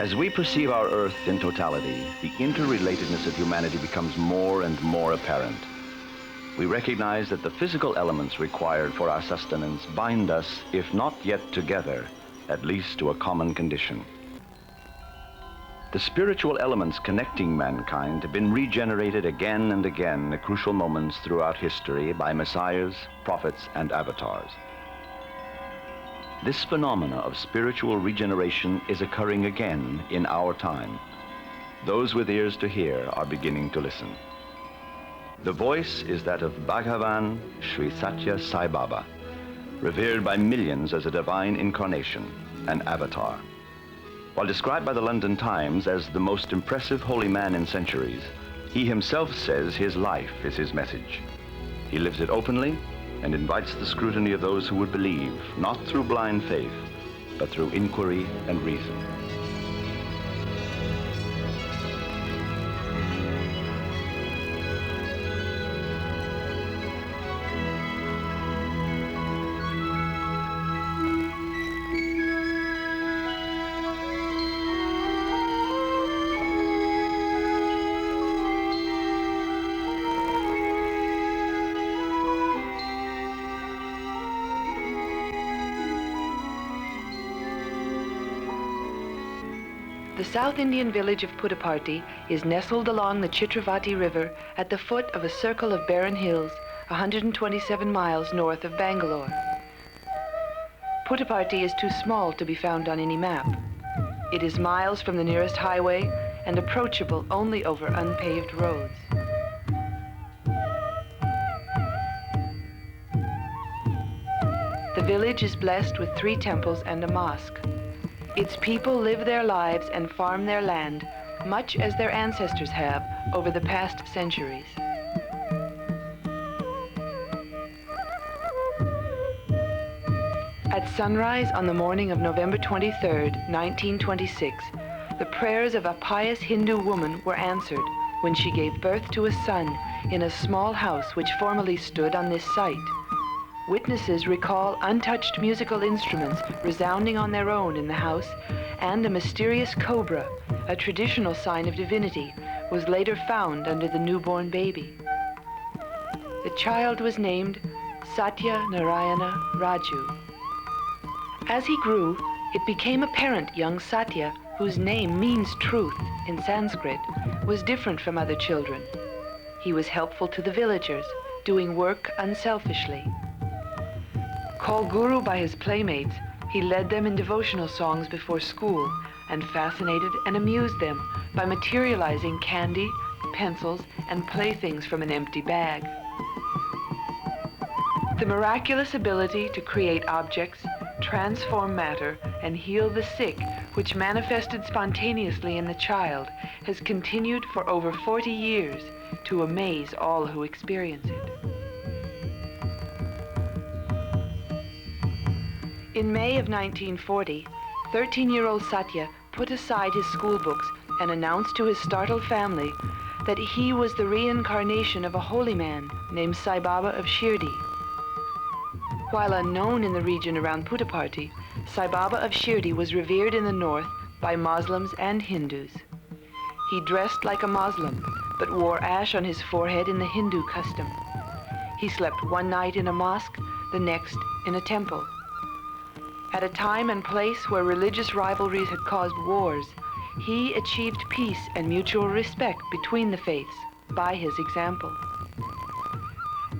As we perceive our Earth in totality, the interrelatedness of humanity becomes more and more apparent. We recognize that the physical elements required for our sustenance bind us, if not yet together, at least to a common condition. The spiritual elements connecting mankind have been regenerated again and again at crucial moments throughout history by messiahs, prophets, and avatars. This phenomena of spiritual regeneration is occurring again in our time. Those with ears to hear are beginning to listen. The voice is that of Bhagavan Sri Sathya Sai Baba, revered by millions as a divine incarnation, an avatar. While described by the London Times as the most impressive holy man in centuries, he himself says his life is his message. He lives it openly and invites the scrutiny of those who would believe, not through blind faith, but through inquiry and reason. The South Indian village of Puttaparthi is nestled along the Chitravati River at the foot of a circle of barren hills 127 miles north of Bangalore. Puttaparthi is too small to be found on any map. It is miles from the nearest highway and approachable only over unpaved roads. The village is blessed with 3 temples and a mosque. Its people live their lives and farm their land, much as their ancestors have over the past centuries. At sunrise on the morning of November 23rd, 1926, the prayers of a pious Hindu woman were answered when she gave birth to a son in a small house which formerly stood on this site. Witnesses recall untouched musical instruments resounding on their own in the house, and a mysterious cobra, a traditional sign of divinity, was later found under the newborn baby. The child was named Sathya Narayana Raju. As he grew, it became apparent young Sathya, whose name means truth in Sanskrit, was different from other children. He was helpful to the villagers, doing work unselfishly. Called Guru by his playmates, he led them in devotional songs before school and fascinated and amused them by materializing candy, pencils, and playthings from an empty bag. The miraculous ability to create objects, transform matter, and heal the sick, which manifested spontaneously in the child, has continued for over 40 years to amaze all who experience it. In May of 1940, 13-year-old Sathya put aside his school books and announced to his startled family that he was the reincarnation of a holy man named Sai Baba of Shirdi. While unknown in the region around Puttaparthi, Sai Baba of Shirdi was revered in the north by Muslims and Hindus. He dressed like a Muslim, but wore ash on his forehead in the Hindu custom. He slept one night in a mosque, the next in a temple. At a time and place where religious rivalries had caused wars, he achieved peace and mutual respect between the faiths by his example.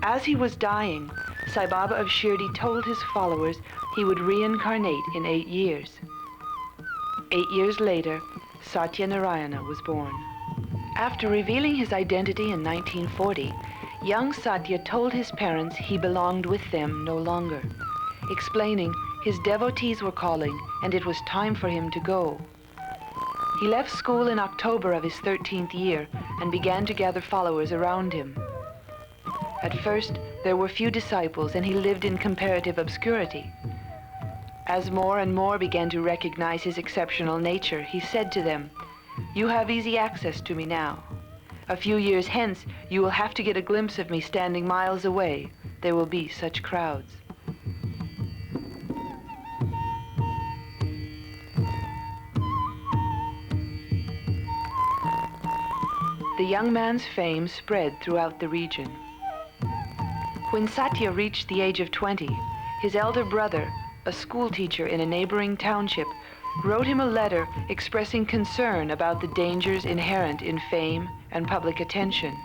As he was dying, Sai Baba of Shirdi told his followers he would reincarnate in 8 years. 8 years later, Sathya Narayana was born. After revealing his identity in 1940, young Sathya told his parents he belonged with them no longer, explaining his devotees were calling and it was time for him to go. He left school in October of his 13th year and began to gather followers around him. At first, there were few disciples and he lived in comparative obscurity. As more and more began to recognize his exceptional nature, he said to them, "You have easy access to me now. A few years hence, you will have to get a glimpse of me standing miles away. There will be such crowds." the young man's fame spread throughout the region. When Sathya reached the age of 20, his elder brother, a school teacher in a neighboring township, wrote him a letter expressing concern about the dangers inherent in fame and public attention.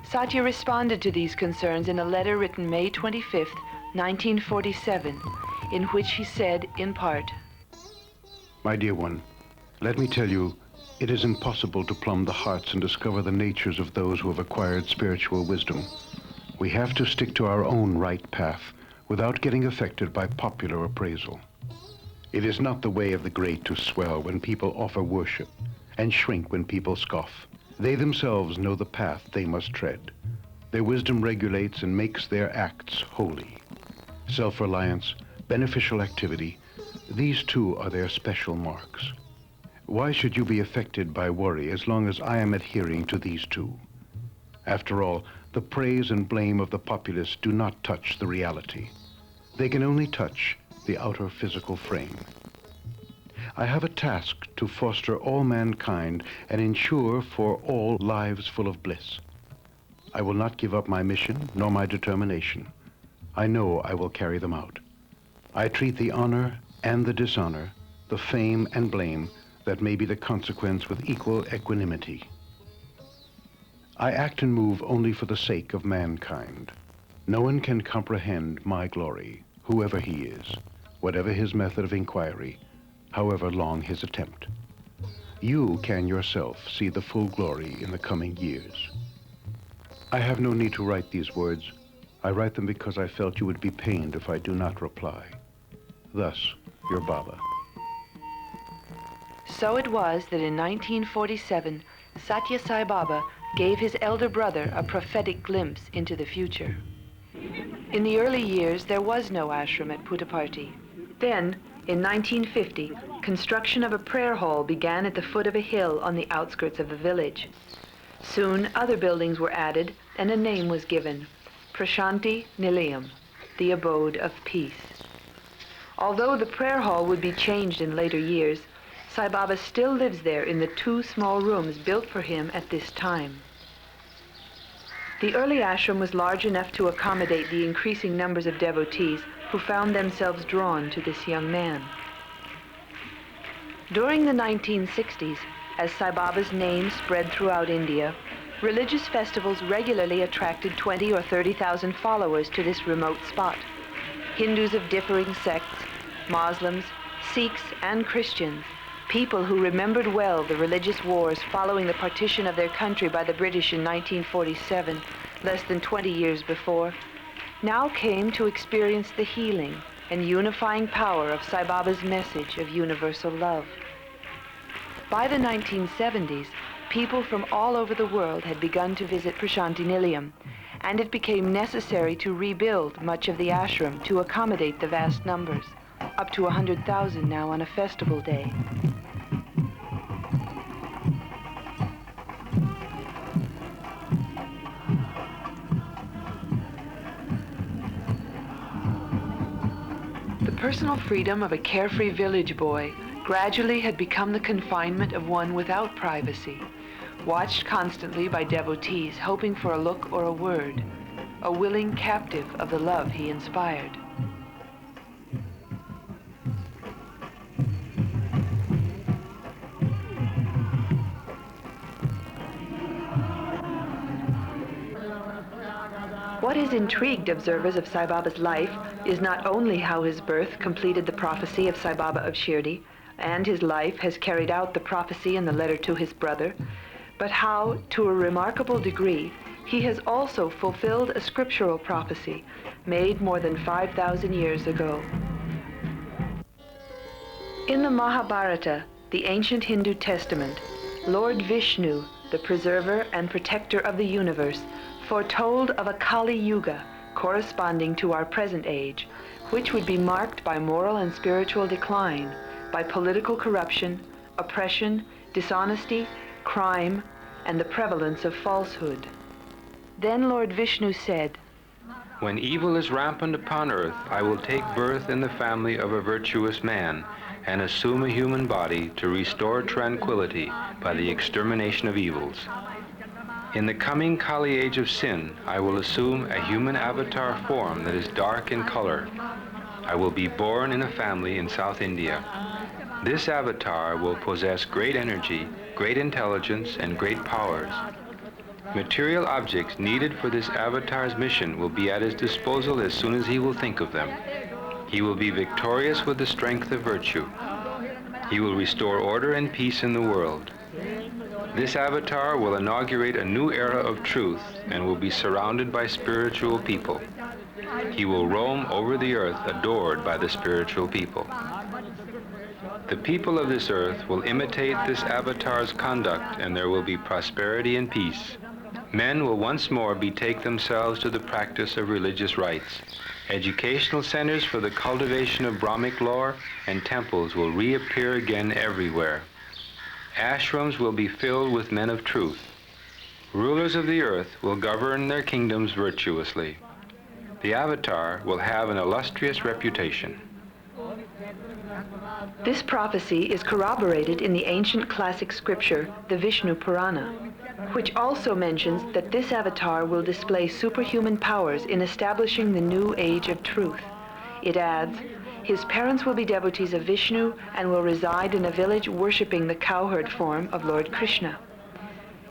Sathya responded to these concerns in a letter written May 25, 1947, in which he said, in part, "My dear one, let me tell you, it is impossible to plumb the hearts and discover the natures of those who have acquired spiritual wisdom. We have to stick to our own right path without getting affected by popular appraisal. It is not the way of the great to swell when people offer worship and shrink when people scoff. They themselves know the path they must tread. Their wisdom regulates and makes their acts holy. Self-reliance, beneficial activity, these two are their special marks. Why should you be affected by worry as long as I am adhering to these two? After all, the praise and blame of the populace do not touch the reality. They can only touch the outer physical frame. I have a task to foster all mankind and ensure for all lives full of bliss. I will not give up my mission nor my determination. I know I will carry them out. I treat the honor and the dishonor, the fame and blame that may be the consequence with equal equanimity. I act and move only for the sake of mankind. No one can comprehend my glory, whoever he is, whatever his method of inquiry, however long his attempt. You can yourself see the full glory in the coming years. I have no need to write these words. I write them because I felt you would be pained if I do not reply. Thus, your Baba." So it was that in 1947, Sathya Sai Baba gave his elder brother a prophetic glimpse into the future. In the early years, there was no ashram at Puttaparthi. Then, in 1950, construction of a prayer hall began at the foot of a hill on the outskirts of the village. Soon, other buildings were added and a name was given, Prashanti Nilayam, the abode of peace. Although the prayer hall would be changed in later years, Sai Baba still lives there in the 2 small rooms built for him at this time. The early ashram was large enough to accommodate the increasing numbers of devotees who found themselves drawn to this young man. During the 1960s, as Sai Baba's name spread throughout India, religious festivals regularly attracted 20 or 30,000 followers to this remote spot. Hindus of differing sects, Muslims, Sikhs, and Christians, people who remembered well the religious wars following the partition of their country by the British in 1947, less than 20 years before, now came to experience the healing and unifying power of Sai Baba's message of universal love. By the 1970s, people from all over the world had begun to visit Prashanti Nilayam, and it became necessary to rebuild much of the ashram to accommodate the vast numbers, up to 100,000 now on a festival day. The personal freedom of a carefree village boy gradually had become the confinement of one without privacy, watched constantly by devotees hoping for a look or a word, a willing captive of the love he inspired. What has intrigued observers of Sai Baba's life is not only how his birth completed the prophecy of Sai Baba of Shirdi, and his life has carried out the prophecy in the letter to his brother, but how, to a remarkable degree, he has also fulfilled a scriptural prophecy made more than 5,000 years ago. In the Mahabharata, the ancient Hindu testament, Lord Vishnu, the preserver and protector of the universe, foretold of a Kali Yuga corresponding to our present age, which would be marked by moral and spiritual decline, by political corruption, oppression, dishonesty, crime, and the prevalence of falsehood. Then Lord Vishnu said, "When evil is rampant upon earth, I will take birth in the family of a virtuous man, and assume a human body to restore tranquility by the extermination of evils. In the coming Kali age of sin, I will assume a human avatar form that is dark in color. I will be born in a family in South India. This avatar will possess great energy, great intelligence, and great powers. Material objects needed for this avatar's mission will be at his disposal as soon as he will think of them. He will be victorious with the strength of virtue. He will restore order and peace in the world. This avatar will inaugurate a new era of truth and will be surrounded by spiritual people. He will roam over the earth adored by the spiritual people. The people of this earth will imitate this avatar's conduct, and there will be prosperity and peace. Men will once more betake themselves to the practice of religious rites. Educational centers for the cultivation of Brahmic lore and temples will reappear again everywhere. Ashrams will be filled with men of truth. Rulers of the earth will govern their kingdoms virtuously. The avatar will have an illustrious reputation. This prophecy is corroborated in the ancient classic scripture, the Vishnu Purana, which also mentions that this avatar will display superhuman powers in establishing the new age of truth. It adds, his parents will be devotees of Vishnu and will reside in a village worshipping the cowherd form of Lord Krishna.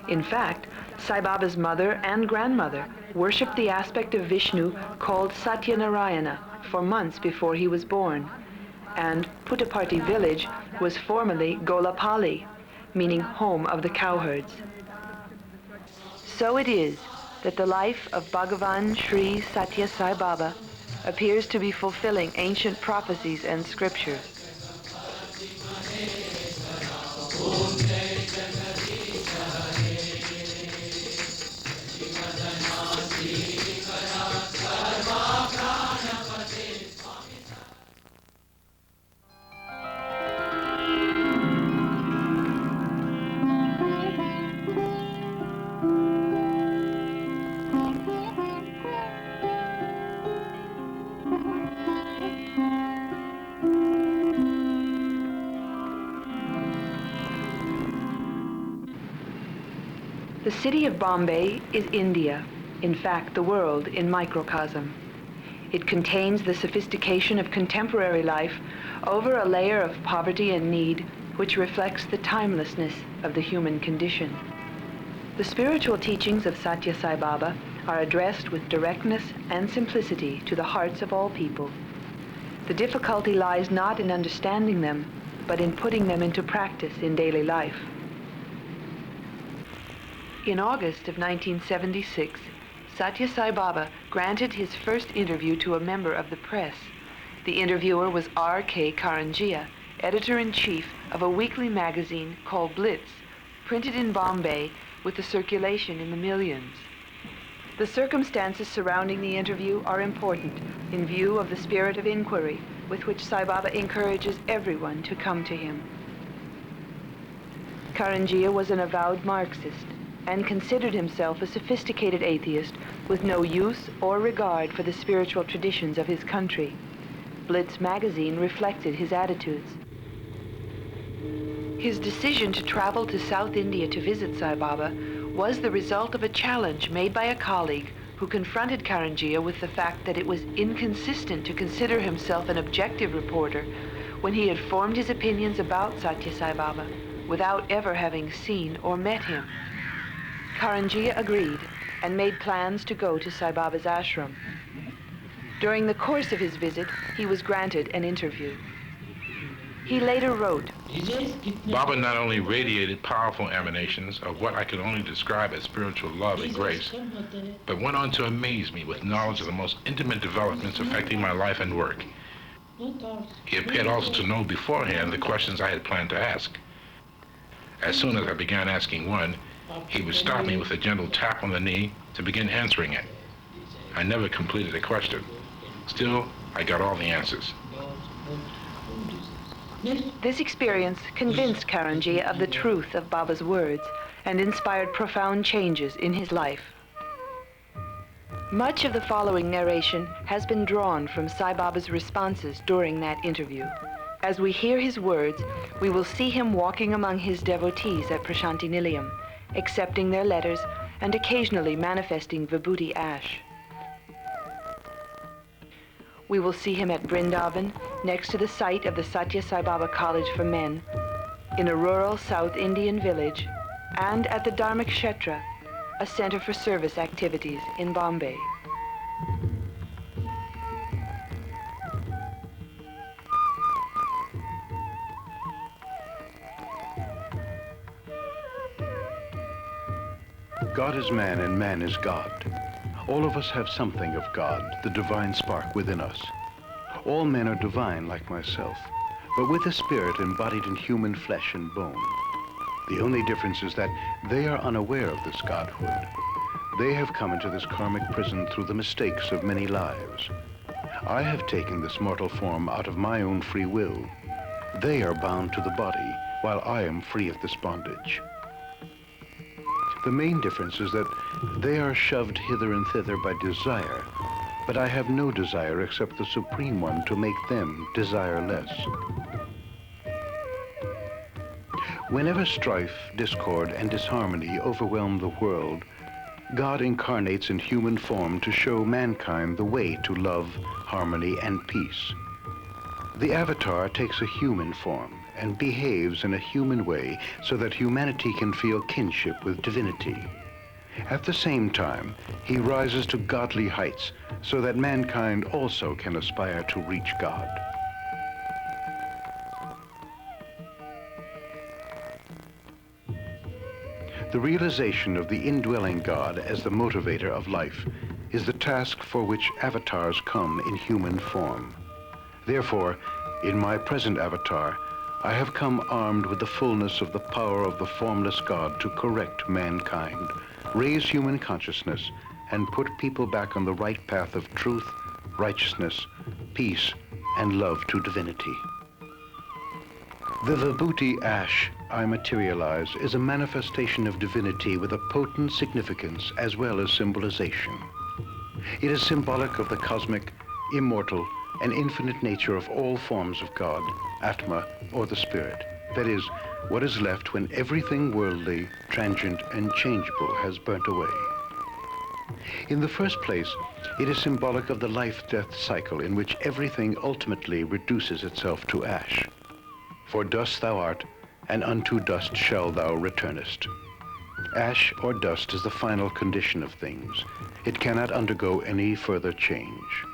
In fact, Sai Baba's mother and grandmother worshipped the aspect of Vishnu called Sathya Narayana for months before he was born, and Puttaparthi village was formerly Golapali, meaning home of the cowherds. So it is that the life of Bhagavan Sri Sathya Sai Baba appears to be fulfilling ancient prophecies and scriptures. The city of Bombay is India, in fact the world in microcosm. It contains the sophistication of contemporary life over a layer of poverty and need which reflects the timelessness of the human condition. The spiritual teachings of Sathya Sai Baba are addressed with directness and simplicity to the hearts of all people. The difficulty lies not in understanding them, but in putting them into practice in daily life. In August of 1976, Sathya Sai Baba granted his first interview to a member of the press. The interviewer was R.K. Karanjia, editor-in-chief of a weekly magazine called Blitz, printed in Bombay with a circulation in the millions. The circumstances surrounding the interview are important in view of the spirit of inquiry with which Sai Baba encourages everyone to come to him. Karanjia was an avowed Marxist and considered himself a sophisticated atheist with no use or regard for the spiritual traditions of his country. Blitz magazine reflected his attitudes. His decision to travel to South India to visit Sai Baba was the result of a challenge made by a colleague who confronted Karanjia with the fact that it was inconsistent to consider himself an objective reporter when he had formed his opinions about Sathya Sai Baba without ever having seen or met him. Karanjia agreed and made plans to go to Sai Baba's ashram. During the course of his visit, he was granted an interview. He later wrote, Baba not only radiated powerful emanations of what I could only describe as spiritual love and grace, but went on to amaze me with knowledge of the most intimate developments affecting my life and work. He appeared also to know beforehand the questions I had planned to ask. As soon as I began asking one, he would stop me with a gentle tap on the knee to begin answering it. I never completed a question. Still, I got all the answers. This experience convinced Karanjia of the truth of Baba's words and inspired profound changes in his life. Much of the following narration has been drawn from Sai Baba's responses during that interview. As we hear his words, we will see him walking among his devotees at Prashantiniliam, accepting their letters and occasionally manifesting vibhuti ash. We will see him at Vrindavan, next to the site of the Sathya Sai Baba College for Men, in a rural South Indian village, and at the Dharmak Kshetra, a center for service activities in Bombay. God is man and man is God. All of us have something of God, the divine spark within us. All men are divine like myself, but with a spirit embodied in human flesh and bone. The only difference is that they are unaware of this godhood. They have come into this karmic prison through the mistakes of many lives. I have taken this mortal form out of my own free will. They are bound to the body, while I am free of this bondage. The main difference is that they are shoved hither and thither by desire, but I have no desire except the Supreme One to make them desireless. Whenever strife, discord, and disharmony overwhelm the world, God incarnates in human form to show mankind the way to love, harmony, and peace. The avatar takes a human form and behaves in a human way so that humanity can feel kinship with divinity. At the same time, he rises to godly heights so that mankind also can aspire to reach God. The realization of the indwelling God as the motivator of life is the task for which avatars come in human form. Therefore, in my present avatar, I have come armed with the fullness of the power of the formless God to correct mankind, raise human consciousness, and put people back on the right path of truth, righteousness, peace, and love to divinity. The vibhuti ash I materialize is a manifestation of divinity with a potent significance as well as symbolization. It is symbolic of the cosmic, immortal, and infinite nature of all forms of God, Atma, or the Spirit. That is, what is left when everything worldly, transient, and changeable has burnt away. In the first place, it is symbolic of the life-death cycle in which everything ultimately reduces itself to ash. For dust thou art, and unto dust shall thou returnest. Ash or dust is the final condition of things. It cannot undergo any further change.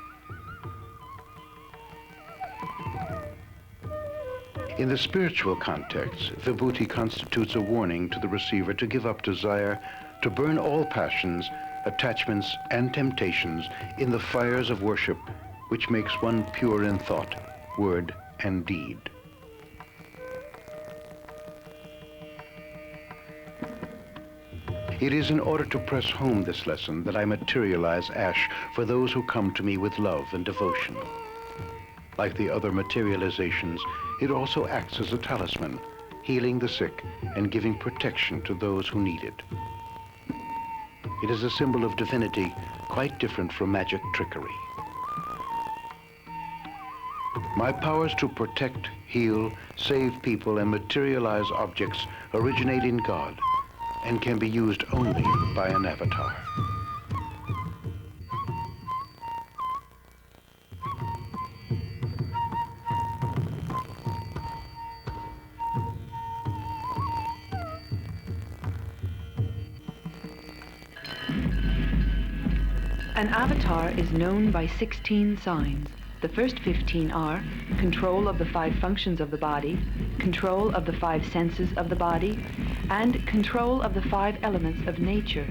In the spiritual context, vibhuti constitutes a warning to the receiver to give up desire, to burn all passions, attachments, and temptations in the fires of worship, which makes one pure in thought, word, and deed. It is in order to press home this lesson that I materialize ash for those who come to me with love and devotion. Like the other materializations, it also acts as a talisman, healing the sick and giving protection to those who need it. It is a symbol of divinity, quite different from magic trickery. My powers to protect, heal, save people, and materialize objects originate in God and can be used only by an avatar. An avatar is known by 16 signs. The first 15 are control of the 5 functions of the body, control of the 5 senses of the body, and control of the 5 elements of nature.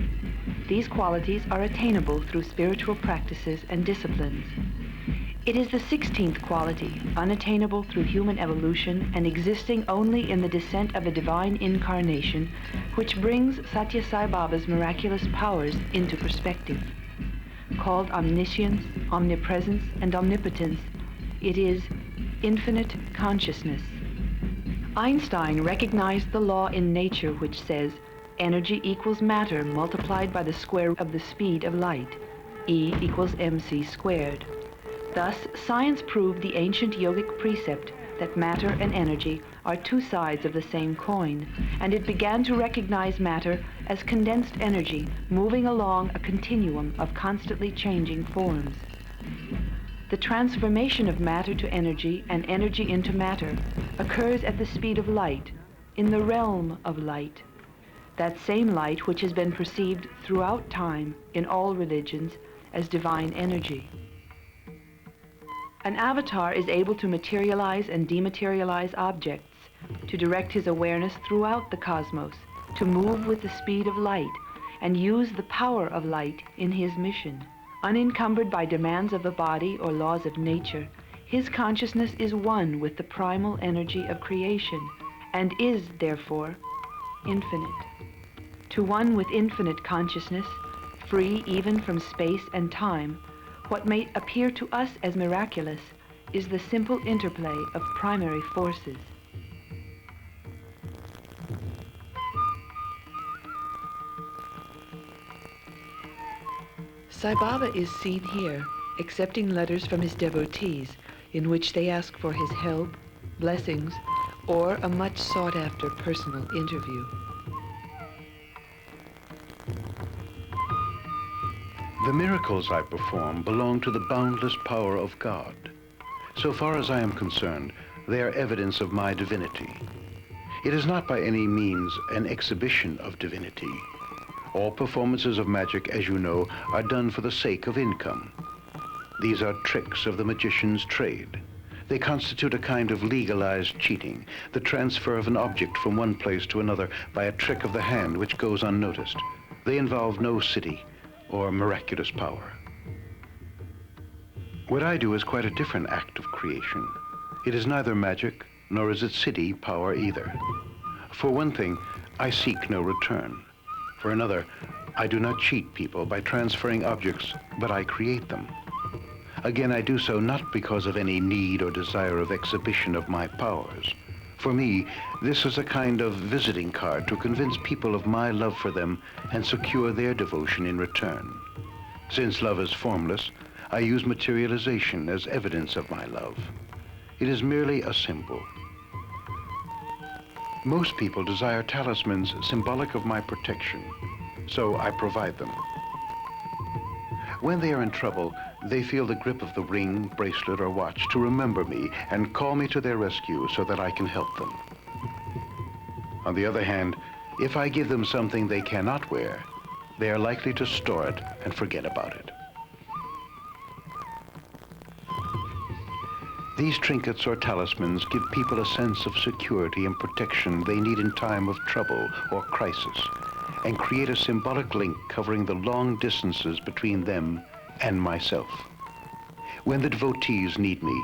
These qualities are attainable through spiritual practices and disciplines. It is the 16th quality, unattainable through human evolution and existing only in the descent of a divine incarnation, which brings Sathya Sai Baba's miraculous powers into perspective. Called omniscience, omnipresence, and omnipotence, it is infinite consciousness. Einstein recognized the law in nature which says energy equals matter multiplied by the square of the speed of light, E equals mc squared. Thus, science proved the ancient yogic precept that matter and energy are two sides of the same coin, and it began to recognize matter as condensed energy moving along a continuum of constantly changing forms. The transformation of matter to energy and energy into matter occurs at the speed of light, in the realm of light, that same light which has been perceived throughout time in all religions as divine energy. An avatar is able to materialize and dematerialize objects, to direct his awareness throughout the cosmos, to move with the speed of light, and use the power of light in his mission. Unencumbered by demands of the body or laws of nature, his consciousness is one with the primal energy of creation, and is, therefore, infinite. To one with infinite consciousness, free even from space and time, what may appear to us as miraculous is the simple interplay of primary forces. Sai Baba is seen here accepting letters from his devotees in which they ask for his help, blessings, or a much sought-after personal interview. The miracles I perform belong to the boundless power of God. So far as I am concerned, they are evidence of my divinity. It is not by any means an exhibition of divinity. All performances of magic, as you know, are done for the sake of income. These are tricks of the magician's trade. They constitute a kind of legalized cheating, the transfer of an object from one place to another by a trick of the hand which goes unnoticed. They involve no city or miraculous power. What I do is quite a different act of creation. It is neither magic, nor is it city power either. For one thing, I seek no return. For another, I do not cheat people by transferring objects, but I create them. Again, I do so not because of any need or desire of exhibition of my powers. For me, this is a kind of visiting card to convince people of my love for them and secure their devotion in return. Since love is formless, I use materialization as evidence of my love. It is merely a symbol. Most people desire talismans symbolic of my protection, so I provide them. When they are in trouble, they feel the grip of the ring, bracelet, or watch to remember me and call me to their rescue so that I can help them. On the other hand, if I give them something they cannot wear, they are likely to store it and forget about it. These trinkets or talismans give people a sense of security and protection they need in time of trouble or crisis, and create a symbolic link covering the long distances between them and myself. When the devotees need me,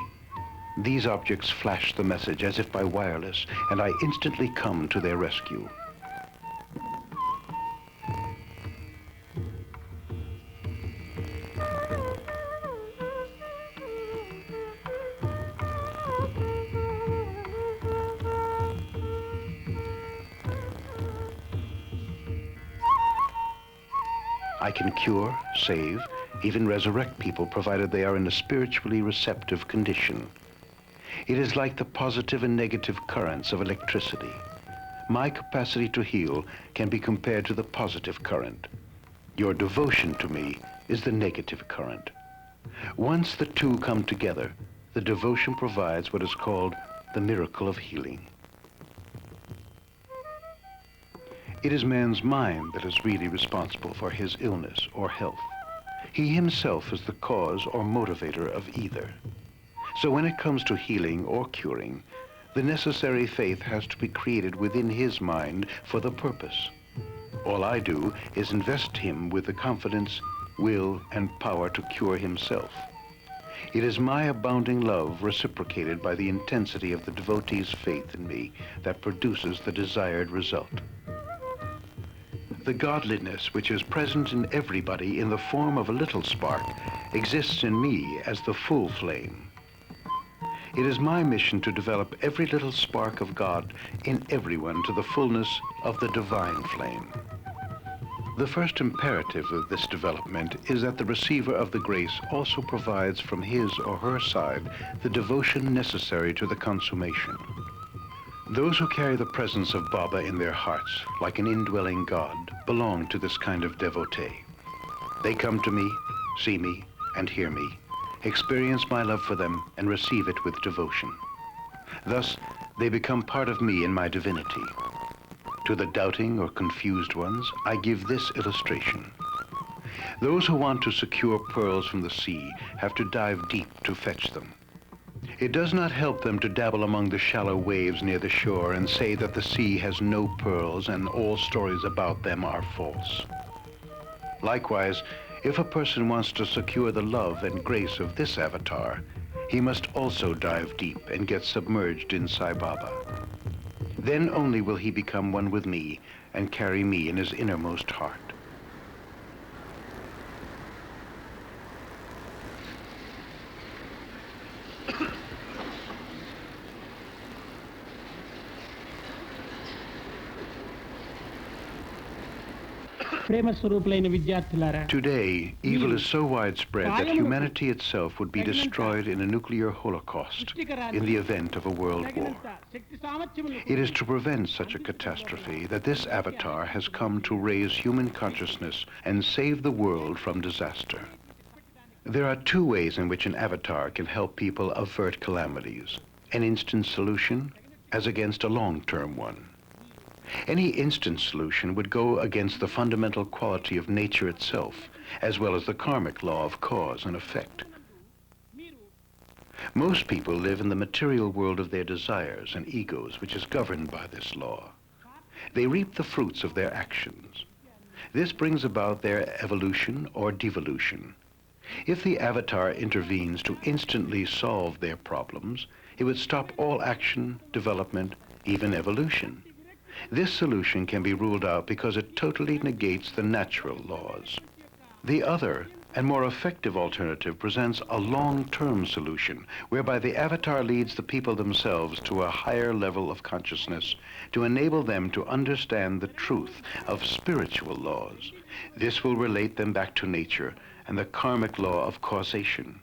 these objects flash the message as if by wireless, and I instantly come to their rescue. I can cure, save, even resurrect people provided they are in a spiritually receptive condition. It is like the positive and negative currents of electricity. My capacity to heal can be compared to the positive current. Your devotion to me is the negative current. Once the two come together, the devotion provides what is called the miracle of healing. It is man's mind that is really responsible for his illness or health. He himself is the cause or motivator of either. So when it comes to healing or curing, the necessary faith has to be created within his mind for the purpose. All I do is invest him with the confidence, will, and power to cure himself. It is my abounding love reciprocated by the intensity of the devotee's faith in me that produces the desired result. The godliness which is present in everybody in the form of a little spark exists in me as the full flame. It is my mission to develop every little spark of God in everyone to the fullness of the divine flame. The first imperative of this development is that the receiver of the grace also provides from his or her side the devotion necessary to the consummation. Those who carry the presence of Baba in their hearts, like an indwelling God, belong to this kind of devotee. They come to me, see me, and hear me, experience my love for them, and receive it with devotion. Thus, they become part of me in my divinity. To the doubting or confused ones, I give this illustration. Those who want to secure pearls from the sea have to dive deep to fetch them. It does not help them to dabble among the shallow waves near the shore and say that the sea has no pearls and all stories about them are false. Likewise, if a person wants to secure the love and grace of this avatar, he must also dive deep and get submerged in Sai Baba. Then only will he become one with me and carry me in his innermost heart. Today, evil is so widespread that humanity itself would be destroyed in a nuclear holocaust in the event of a world war. It is to prevent such a catastrophe that this avatar has come to raise human consciousness and save the world from disaster. There are two ways in which an avatar can help people avert calamities: an instant solution as against a long-term one. Any instant solution would go against the fundamental quality of nature itself, as well as the karmic law of cause and effect. Most people live in the material world of their desires and egos, which is governed by this law. They reap the fruits of their actions. This brings about their evolution or devolution. If the avatar intervenes to instantly solve their problems, it would stop all action, development, even evolution. This solution can be ruled out because it totally negates the natural laws. The other and more effective alternative presents a long-term solution whereby the avatar leads the people themselves to a higher level of consciousness to enable them to understand the truth of spiritual laws. This will relate them back to nature and the karmic law of causation.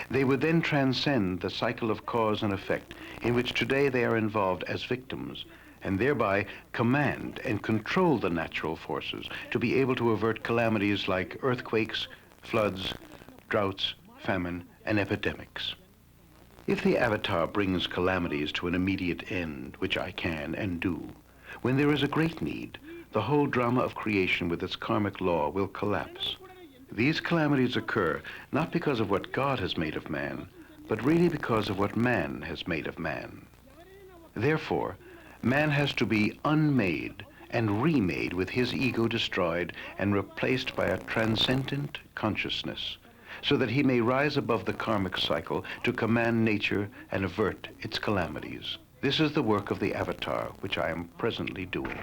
They would then transcend the cycle of cause and effect in which today they are involved as victims, and thereby command and control the natural forces to be able to avert calamities like earthquakes, floods, droughts, famine, and epidemics. If the avatar brings calamities to an immediate end, which I can and do, when there is a great need, the whole drama of creation with its karmic law will collapse. These calamities occur not because of what God has made of man, but really because of what man has made of man. Therefore, man has to be unmade and remade with his ego destroyed and replaced by a transcendent consciousness, so that he may rise above the karmic cycle to command nature and avert its calamities. This is the work of the avatar, which I am presently doing.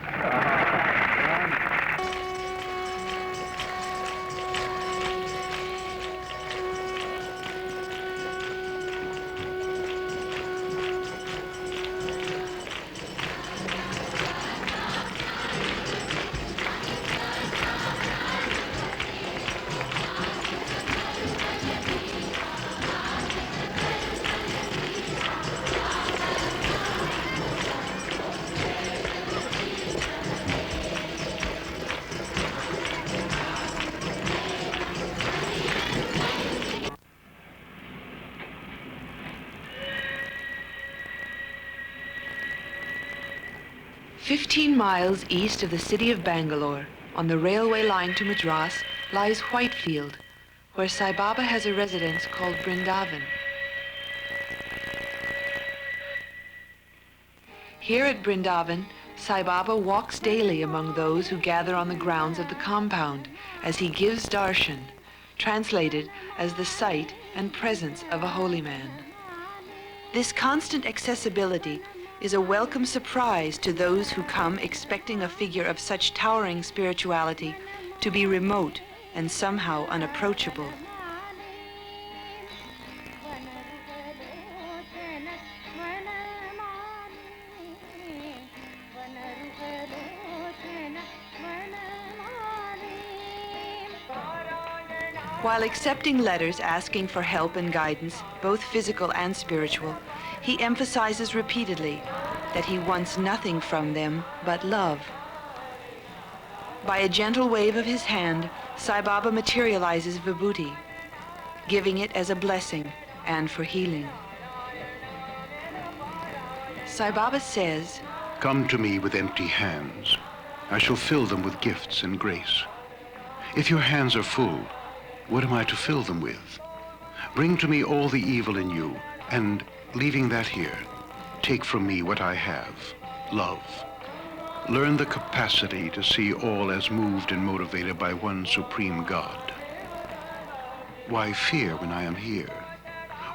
15 miles east of the city of Bangalore, on the railway line to Madras, lies Whitefield, where Sai Baba has a residence called Brindavan. Here at Brindavan, Sai Baba walks daily among those who gather on the grounds of the compound as he gives darshan, translated as the sight and presence of a holy man. This constant accessibility is a welcome surprise to those who come expecting a figure of such towering spirituality to be remote and somehow unapproachable. While accepting letters asking for help and guidance, both physical and spiritual, he emphasizes repeatedly that he wants nothing from them but love. By a gentle wave of his hand, Sai Baba materializes vibhuti, giving it as a blessing and for healing. Sai Baba says, "Come to me with empty hands. I shall fill them with gifts and grace. If your hands are full, what am I to fill them with? Bring to me all the evil in you, and leaving that here, take from me what I have, love. Learn the capacity to see all as moved and motivated by one supreme God. Why fear when I am here?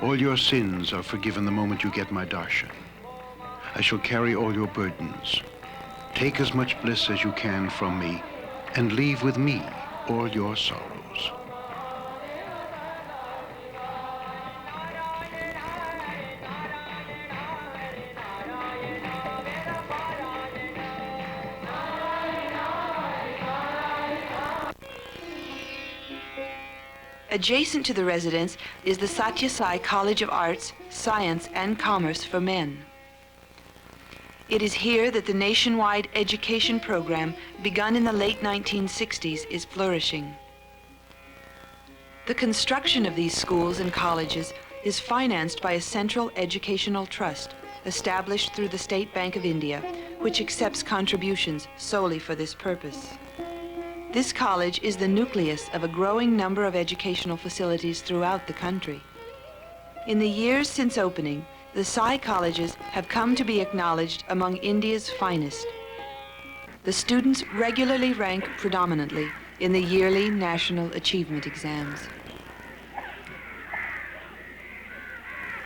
All your sins are forgiven the moment you get my darshan. I shall carry all your burdens. Take as much bliss as you can from me, and leave with me all your sorrows." Adjacent to the residence is the Sathya Sai College of Arts, Science, and Commerce for Men. It is here that the nationwide education program, begun in the late 1960s, is flourishing. The construction of these schools and colleges is financed by a central educational trust established through the State Bank of India, which accepts contributions solely for this purpose. This college is the nucleus of a growing number of educational facilities throughout the country. In the years since opening, the Sai colleges have come to be acknowledged among India's finest. The students regularly rank predominantly in the yearly national achievement exams.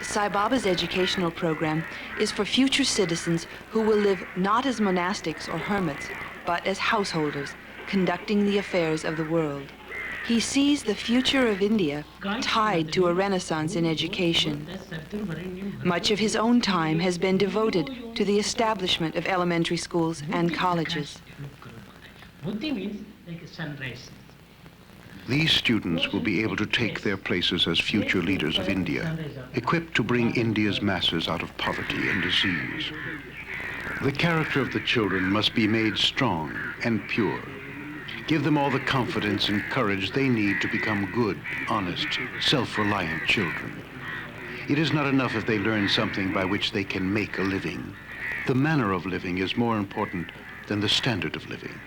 Sai Baba's educational program is for future citizens who will live not as monastics or hermits, but as householders, conducting the affairs of the world. He sees the future of India tied to a renaissance in education. Much of his own time has been devoted to the establishment of elementary schools and colleges. These students will be able to take their places as future leaders of India, equipped to bring India's masses out of poverty and disease. The character of the children must be made strong and pure. Give them all the confidence and courage they need to become good, honest, self-reliant children. It is not enough if they learn something by which they can make a living. The manner of living is more important than the standard of living.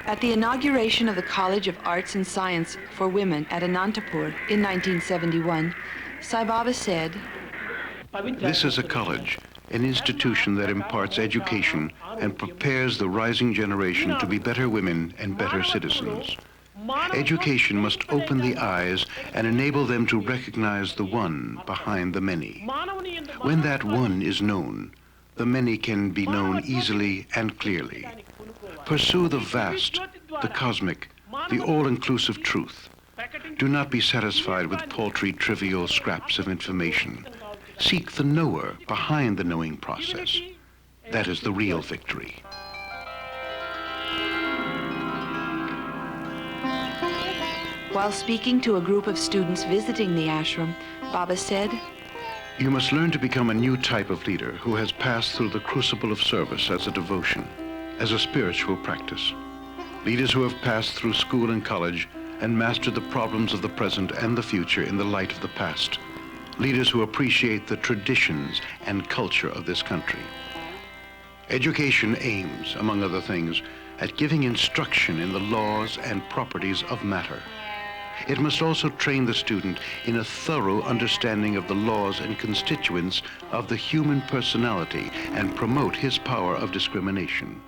At the inauguration of the College of Arts and Science for Women at Anantapur in 1971, Sai Baba said, "This is a college, an institution that imparts education and prepares the rising generation to be better women and better citizens. Education must open the eyes and enable them to recognize the one behind the many. When that one is known, the many can be known easily and clearly. Pursue the vast, the cosmic, the all-inclusive truth. Do not be satisfied with paltry, trivial scraps of information. Seek the knower behind the knowing process. That is the real victory." While speaking to a group of students visiting the ashram, Baba said, "You must learn to become a new type of leader who has passed through the crucible of service as a devotion, as a spiritual practice. Leaders who have passed through school and college and mastered the problems of the present and the future in the light of the past. Leaders who appreciate the traditions and culture of this country. Education aims, among other things, at giving instruction in the laws and properties of matter. It must also train the student in a thorough understanding of the laws and constituents of the human personality and promote his power of discrimination.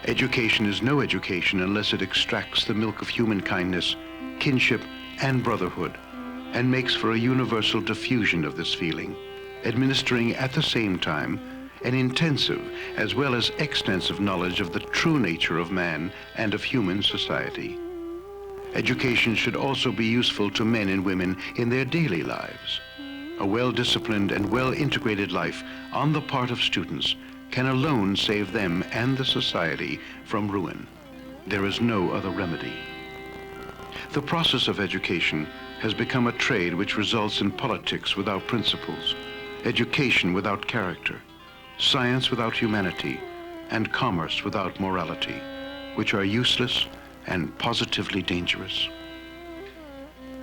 Education is no education unless it extracts the milk of human kindness, kinship, and brotherhood, and makes for a universal diffusion of this feeling, administering at the same time an intensive as well as extensive knowledge of the true nature of man and of human society. Education should also be useful to men and women in their daily lives. A well-disciplined and well-integrated life on the part of students can alone save them and the society from ruin. There is no other remedy. The process of education has become a trade which results in politics without principles, education without character, science without humanity, and commerce without morality, which are useless and positively dangerous.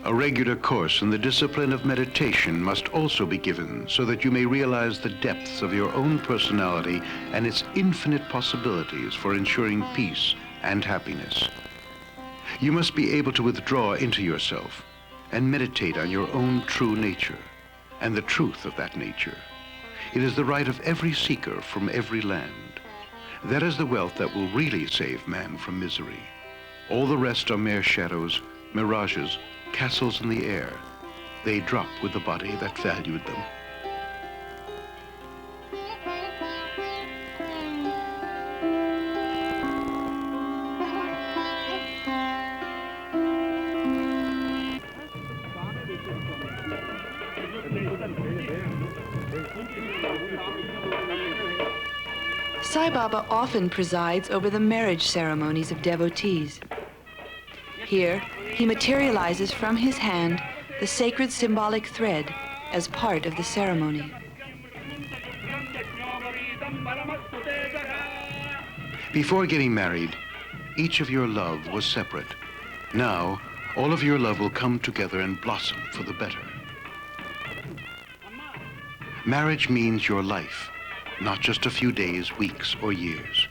A regular course in the discipline of meditation must also be given so that you may realize the depths of your own personality and its infinite possibilities for ensuring peace and happiness. You must be able to withdraw into yourself and meditate on your own true nature and the truth of that nature. It is the right of every seeker from every land. That is the wealth that will really save man from misery. All the rest are mere shadows, mirages, castles in the air. They drop with the body that valued them. Sai Baba often presides over the marriage ceremonies of devotees. Here, he materializes from his hand the sacred symbolic thread as part of the ceremony. Before getting married, each of your love was separate. Now, all of your love will come together and blossom for the better. Marriage means your life, not just a few days, weeks, or years.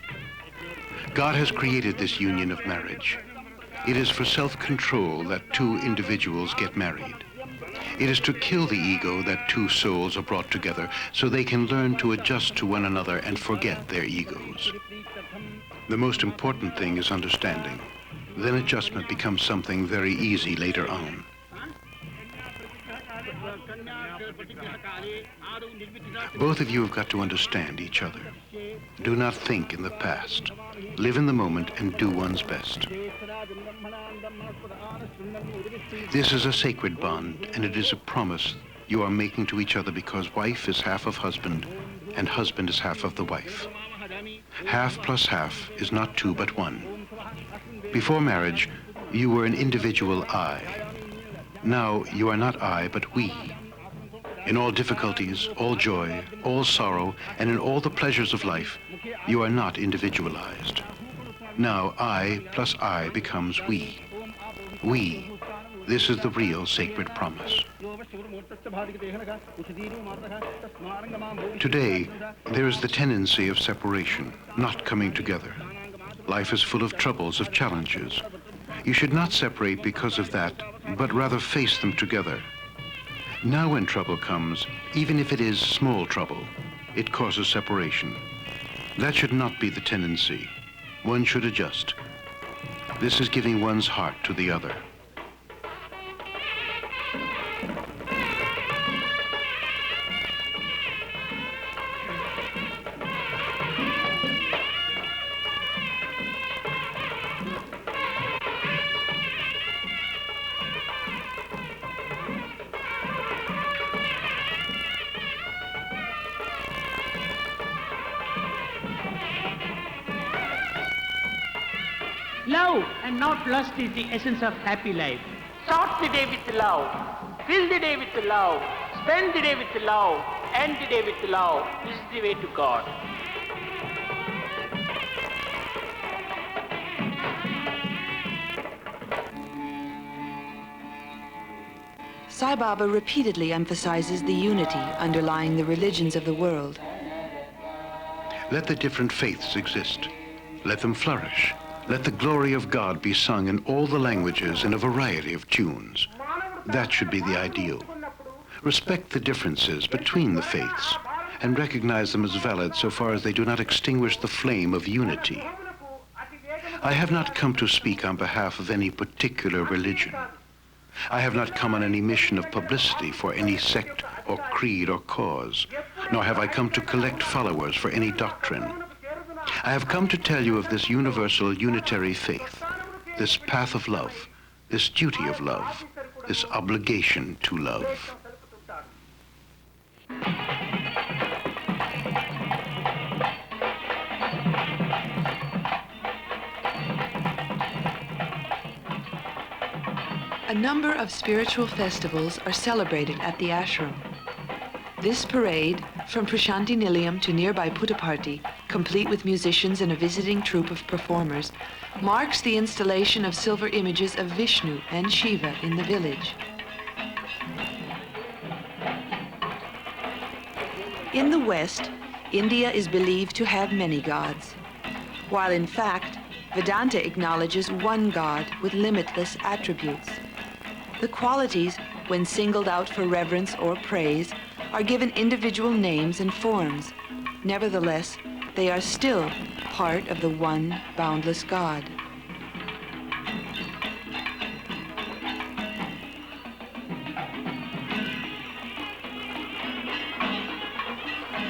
God has created this union of marriage. It is for self-control that two individuals get married. It is to kill the ego that two souls are brought together so they can learn to adjust to one another and forget their egos. The most important thing is understanding. Then adjustment becomes something very easy later on. Both of you have got to understand each other. Do not think in the past. Live in the moment and do one's best. This is a sacred bond, and it is a promise you are making to each other because wife is half of husband and husband is half of the wife. Half plus half is not two but one. Before marriage, you were an individual I. Now you are not I but we. In all difficulties, all joy, all sorrow, and in all the pleasures of life, you are not individualized. Now I plus I becomes we. We. This is the real sacred promise. Today, there is the tendency of separation, not coming together. Life is full of troubles, of challenges. You should not separate because of that, but rather face them together. Now when trouble comes, even if it is small trouble, it causes separation. That should not be the tendency. One should adjust. This is giving one's heart to the other. Love and not lust is the essence of happy life. Start the day with love, fill the day with love, spend the day with love, end the day with love. This is the way to God. Sai Baba repeatedly emphasizes the unity underlying the religions of the world. Let the different faiths exist. Let them flourish. Let the glory of God be sung in all the languages in a variety of tunes. That should be the ideal. Respect the differences between the faiths and recognize them as valid so far as they do not extinguish the flame of unity. I have not come to speak on behalf of any particular religion. I have not come on any mission of publicity for any sect or creed or cause, nor have I come to collect followers for any doctrine. I have come to tell you of this universal unitary faith, this path of love, this duty of love, this obligation to love. A number of spiritual festivals are celebrated at the ashram. This parade, from Prashanti Nilayam to nearby Puttaparthi, complete with musicians and a visiting troupe of performers, marks the installation of silver images of Vishnu and Shiva in the village. In the West, India is believed to have many gods, while in fact, Vedanta acknowledges one God with limitless attributes. The qualities, when singled out for reverence or praise, are given individual names and forms. Nevertheless, they are still part of the one boundless God.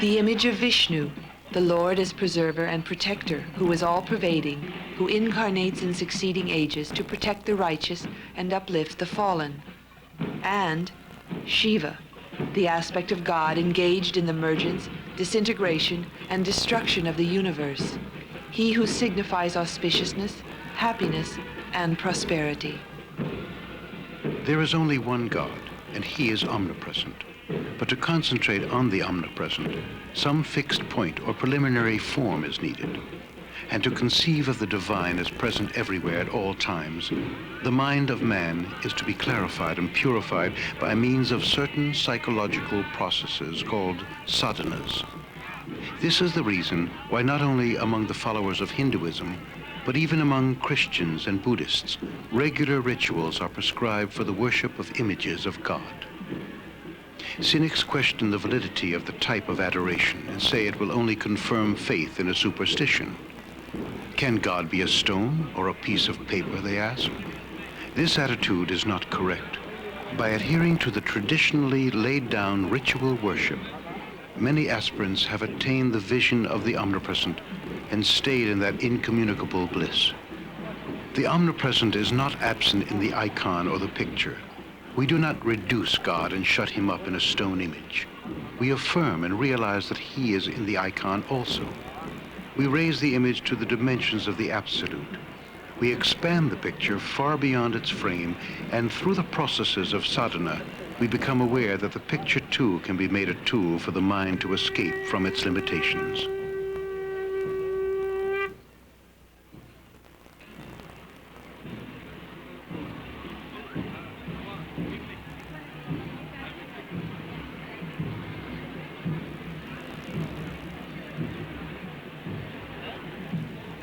The image of Vishnu, the Lord as preserver and protector, who is all-pervading, who incarnates in succeeding ages to protect the righteous and uplift the fallen. And Shiva, the aspect of God engaged in the emergence, disintegration, and destruction of the universe. He who signifies auspiciousness, happiness, and prosperity. There is only one God, and he is omnipresent. But to concentrate on the omnipresent, some fixed point or preliminary form is needed. And to conceive of the divine as present everywhere at all times, the mind of man is to be clarified and purified by means of certain psychological processes called sadhanas. This is the reason why not only among the followers of Hinduism, but even among Christians and Buddhists, regular rituals are prescribed for the worship of images of God. Cynics question the validity of the type of adoration and say it will only confirm faith in a superstition. Can God be a stone or a piece of paper, they ask? This attitude is not correct. By adhering to the traditionally laid down ritual worship, many aspirants have attained the vision of the omnipresent and stayed in that incommunicable bliss. The omnipresent is not absent in the icon or the picture. We do not reduce God and shut him up in a stone image. We affirm and realize that he is in the icon also. We raise the image to the dimensions of the absolute. We expand the picture far beyond its frame, and through the processes of sadhana, we become aware that the picture too can be made a tool for the mind to escape from its limitations.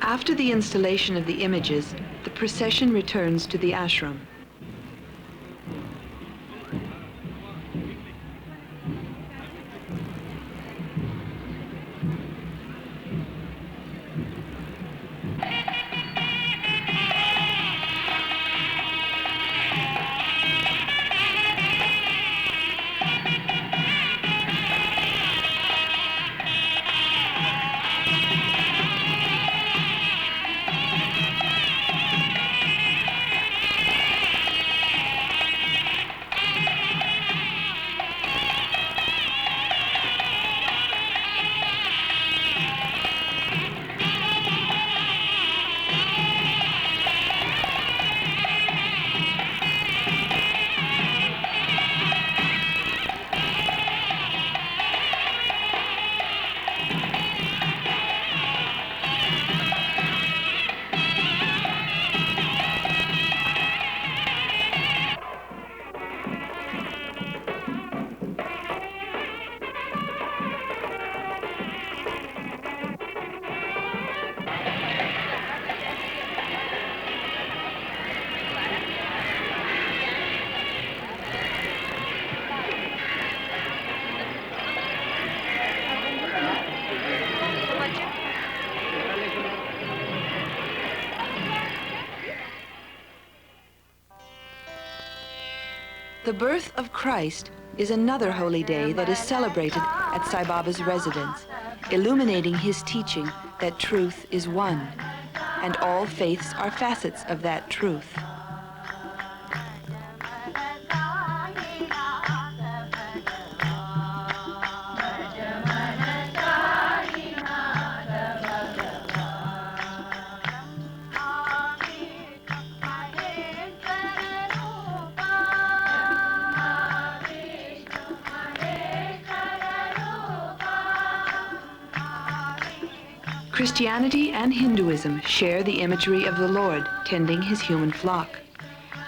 After the installation of the images, the procession returns to the ashram. The birth of Christ is another holy day that is celebrated at Sai Baba's residence, illuminating his teaching that truth is one, and all faiths are facets of that truth. Christianity and Hinduism share the imagery of the Lord tending his human flock.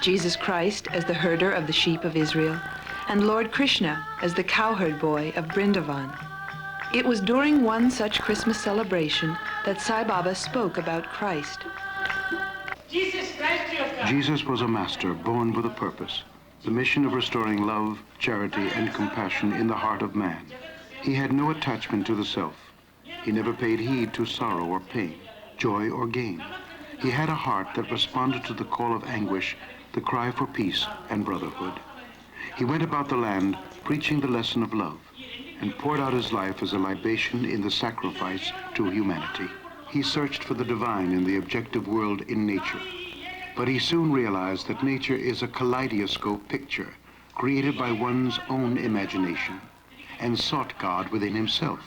Jesus Christ as the herder of the sheep of Israel, and Lord Krishna as the cowherd boy of Vrindavan. It was during one such Christmas celebration that Sai Baba spoke about Christ. Jesus was a master born with a purpose, the mission of restoring love, charity, and compassion in the heart of man. He had no attachment to the self. He never paid heed to sorrow or pain, joy or gain. He had a heart that responded to the call of anguish, the cry for peace and brotherhood. He went about the land preaching the lesson of love and poured out his life as a libation in the sacrifice to humanity. He searched for the divine in the objective world in nature. But he soon realized that nature is a kaleidoscope picture created by one's own imagination, and sought God within himself.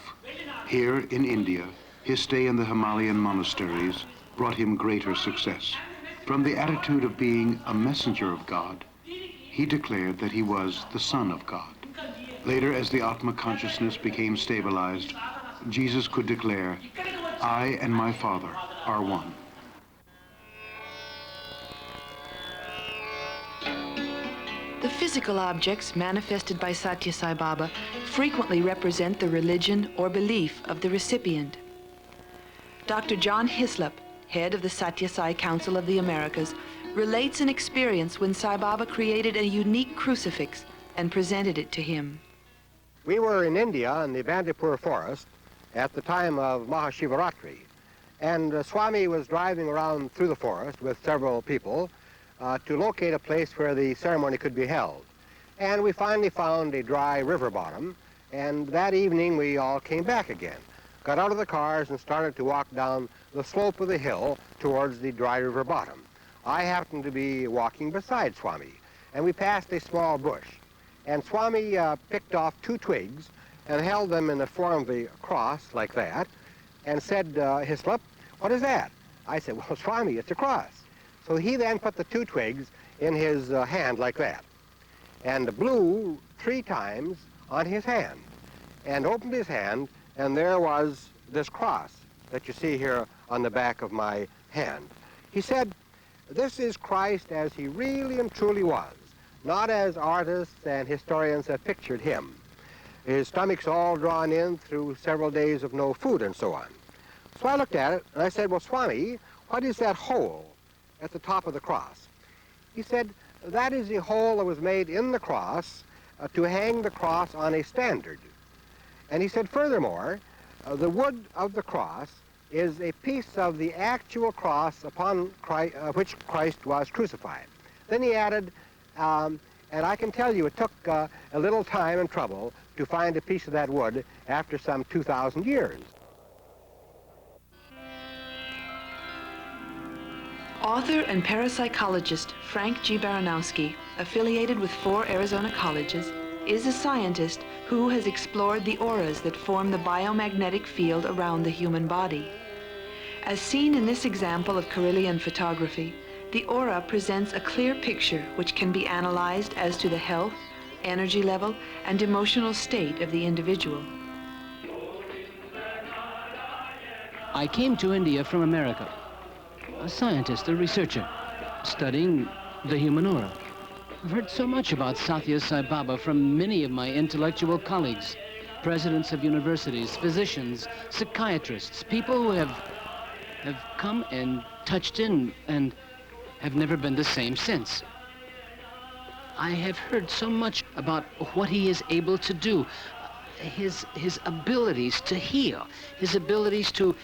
Here in India, his stay in the Himalayan monasteries brought him greater success. From the attitude of being a messenger of God, he declared that he was the Son of God. Later, as the Atma consciousness became stabilized, Jesus could declare, "I and my Father are one." The physical objects manifested by Sathya Sai Baba frequently represent the religion or belief of the recipient. Dr. John Hislop, head of the Sathya Sai Council of the Americas, relates an experience when Sai Baba created a unique crucifix and presented it to him. We were in India in the Bandipur forest at the time of Mahashivaratri, and Swami was driving around through the forest with several people to locate a place where the ceremony could be held. And we finally found a dry river bottom, and that evening we all came back again, got out of the cars and started to walk down the slope of the hill towards the dry river bottom. I happened to be walking beside Swami, and we passed a small bush. And Swami picked off 2 twigs and held them in the form of a cross like that and said, "Hislop, what is that?" I said, "Well, Swami, it's a cross." So he then put the 2 twigs in his hand like that and blew 3 times on his hand and opened his hand, and there was this cross that you see here on the back of my hand. He said, "This is Christ as he really and truly was, not as artists and historians have pictured him. His stomach's all drawn in through several days of no food and so on." So I looked at it and I said, "Well, Swami, what is that hole at the top of the cross?" He said, "That is the hole that was made in the cross to hang the cross on a standard." And he said, "Furthermore, the wood of the cross is a piece of the actual cross upon which Christ was crucified." Then he added, and I can tell you it took a little time and trouble to find a piece of that wood after some 2,000 years. Author and parapsychologist Frank G. Baranowski, affiliated with 4 Arizona colleges, is a scientist who has explored the auras that form the biomagnetic field around the human body. As seen in this example of Carillion photography, the aura presents a clear picture which can be analyzed as to the health, energy level, and emotional state of the individual. I came to India from America, a scientist, a researcher, studying the human aura. I've heard so much about Sathya Sai Baba from many of my intellectual colleagues, presidents of universities, physicians, psychiatrists, people who have come and touched in and have never been the same since. I have heard so much about what he is able to do, his abilities to heal, his abilities to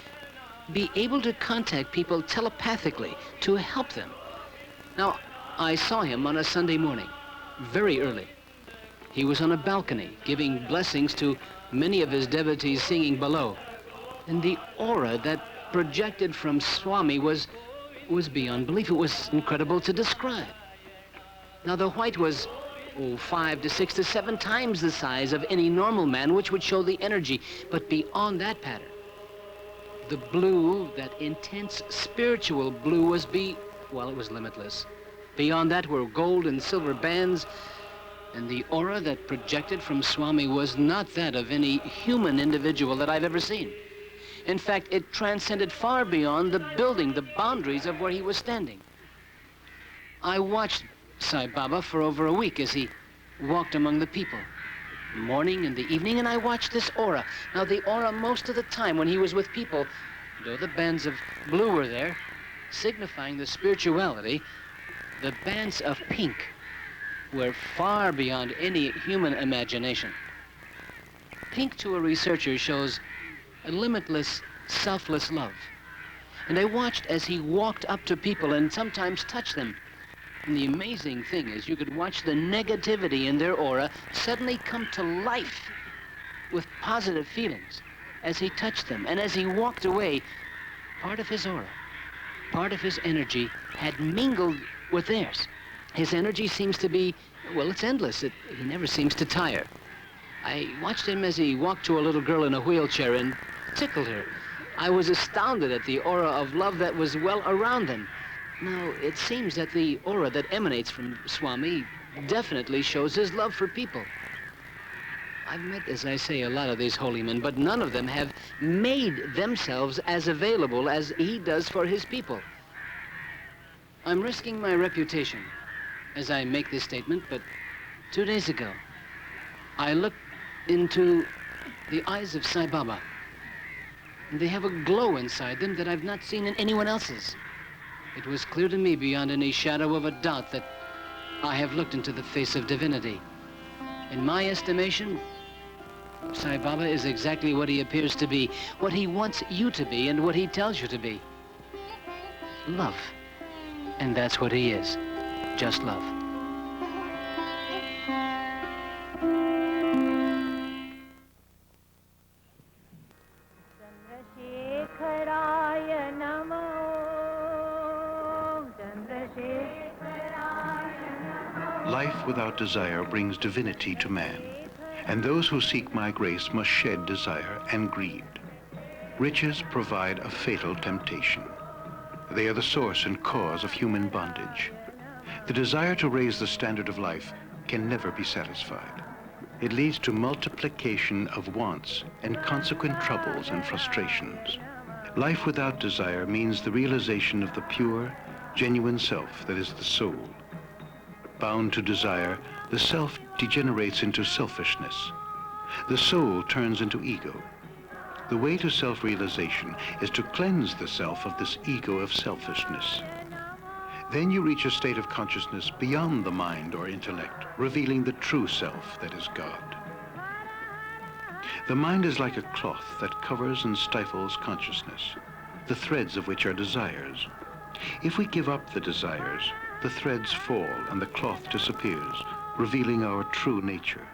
be able to contact people telepathically, to help them. Now, I saw him on a Sunday morning, very early. He was on a balcony, giving blessings to many of his devotees singing below. And the aura that projected from Swami was beyond belief. It was incredible to describe. Now, the white was 5 to 6 to 7 times the size of any normal man, which would show the energy. But beyond that pattern, the blue, that intense spiritual blue, was it was limitless. Beyond that were gold and silver bands, and the aura that projected from Swami was not that of any human individual that I've ever seen. In fact, it transcended far beyond the building, the boundaries of where he was standing. I watched Sai Baba for over a week as he walked among the people, morning and the evening, and I watched this aura. Now, the aura most of the time when he was with people, though the bands of blue were there, signifying the spirituality, the bands of pink were far beyond any human imagination. Pink to a researcher shows a limitless, selfless love. And I watched as he walked up to people and sometimes touched them. And the amazing thing is you could watch the negativity in their aura suddenly come to life with positive feelings as he touched them. And as he walked away, part of his aura, part of his energy had mingled with theirs. His energy seems to be, well, it's endless. He never seems to tire. I watched him as he walked to a little girl in a wheelchair and tickled her. I was astounded at the aura of love that was well around them. Now, it seems that the aura that emanates from Swami definitely shows his love for people. I've met, as I say, a lot of these holy men, but none of them have made themselves as available as he does for his people. I'm risking my reputation as I make this statement, but 2 days ago, I looked into the eyes of Sai Baba. And they have a glow inside them that I've not seen in anyone else's. It was clear to me beyond any shadow of a doubt that I have looked into the face of divinity. In my estimation, Sai Baba is exactly what he appears to be, what he wants you to be, and what he tells you to be. Love. And that's what he is. Just love. Life without desire brings divinity to man, and those who seek my grace must shed desire and greed. Riches provide a fatal temptation. They are the source and cause of human bondage. The desire to raise the standard of life can never be satisfied. It leads to multiplication of wants and consequent troubles and frustrations. Life without desire means the realization of the pure, genuine self that is the soul. Bound to desire, the self degenerates into selfishness. The soul turns into ego. The way to self-realization is to cleanse the self of this ego of selfishness. Then you reach a state of consciousness beyond the mind or intellect, revealing the true self that is God. The mind is like a cloth that covers and stifles consciousness, the threads of which are desires. If we give up the desires, the threads fall and the cloth disappears, revealing our true nature.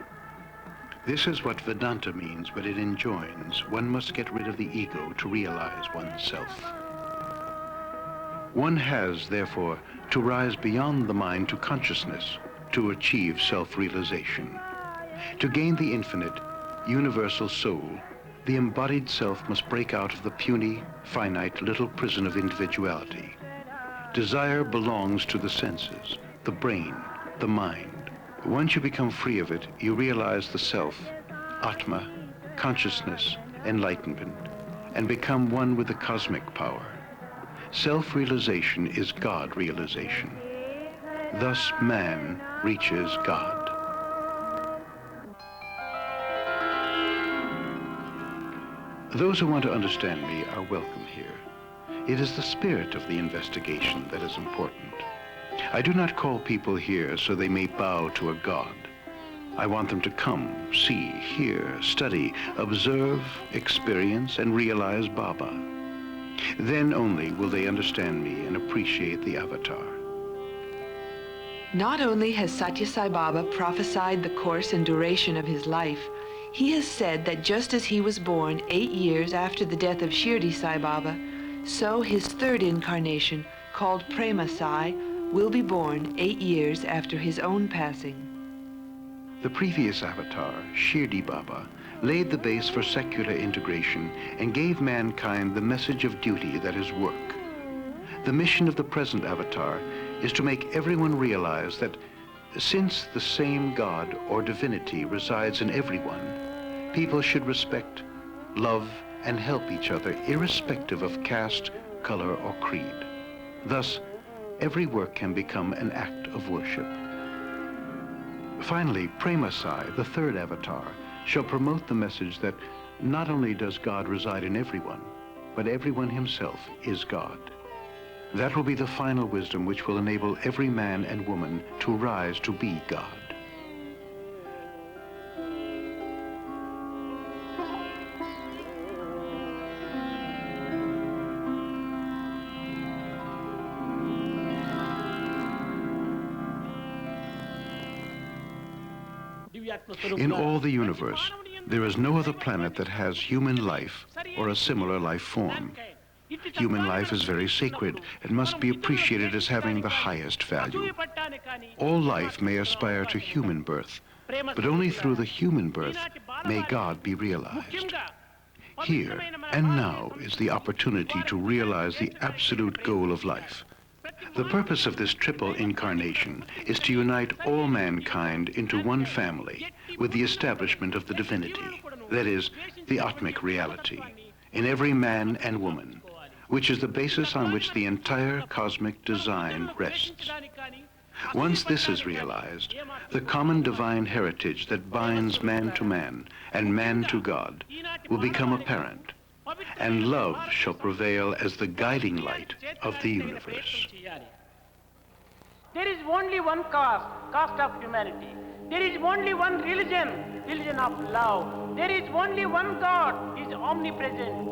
This is what Vedanta means, but it enjoins one must get rid of the ego to realize oneself. One has, therefore, to rise beyond the mind to consciousness to achieve self-realization. To gain the infinite, universal soul, the embodied self must break out of the puny, finite little prison of individuality. Desire belongs to the senses, the brain, the mind. Once you become free of it, you realize the self, Atma, consciousness, enlightenment, and become one with the cosmic power. Self-realization is God-realization. Thus man reaches God. Those who want to understand me are welcome here. It is the spirit of the investigation that is important. I do not call people here so they may bow to a god. I want them to come, see, hear, study, observe, experience, and realize Baba. Then only will they understand me and appreciate the avatar. Not only has Sathya Sai Baba prophesied the course and duration of his life, he has said that just as he was born 8 years after the death of Shirdi Sai Baba, so his third incarnation, called Prema Sai, will be born 8 years after his own passing. The previous avatar, Shirdi Baba, laid the base for secular integration and gave mankind the message of duty that is work. The mission of the present avatar is to make everyone realize that since the same God or divinity resides in everyone, people should respect, love, and help each other irrespective of caste, color, or creed. Thus, every work can become an act of worship. Finally, Prema Sai, the third avatar, shall promote the message that not only does God reside in everyone, but everyone himself is God. That will be the final wisdom which will enable every man and woman to rise to be God. In all the universe, there is no other planet that has human life or a similar life form. Human life is very sacred and must be appreciated as having the highest value. All life may aspire to human birth, but only through the human birth may God be realized. Here and now is the opportunity to realize the absolute goal of life. The purpose of this triple incarnation is to unite all mankind into one family with the establishment of the divinity, that is, the Atmic reality, in every man and woman, which is the basis on which the entire cosmic design rests. Once this is realized, the common divine heritage that binds man to man and man to God will become apparent, and love shall prevail as the guiding light of the universe. There is only one caste of humanity. There is only one religion of love. There is only one God, He is omnipresent.